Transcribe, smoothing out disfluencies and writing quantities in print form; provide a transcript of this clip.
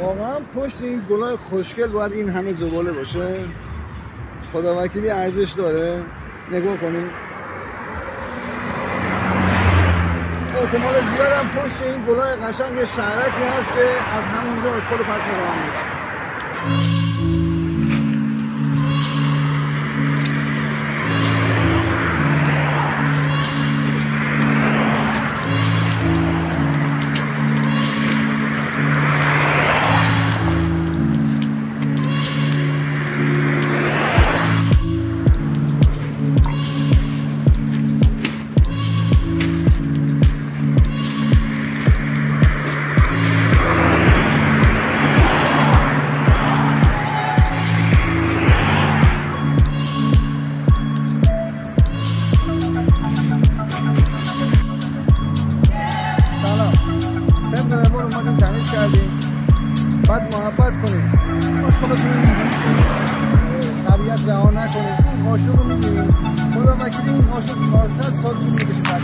واقعا پشت این گلای خوشگل باید این همه زباله باشه. خداوکیلی ارزش داره. نگاه کنیم احتمال زیاد هم پشت این گلای قشنگ یه شهرکی هست که از همونجا آشغال پرت می‌کنن. باید محبت کنید، آشغالتون رو اینجوری کنید، طبیعت رها نکنید. این قاشق رو می‌بینید، خدا وکیلی این قاشق 400 سال طول می‌کشه.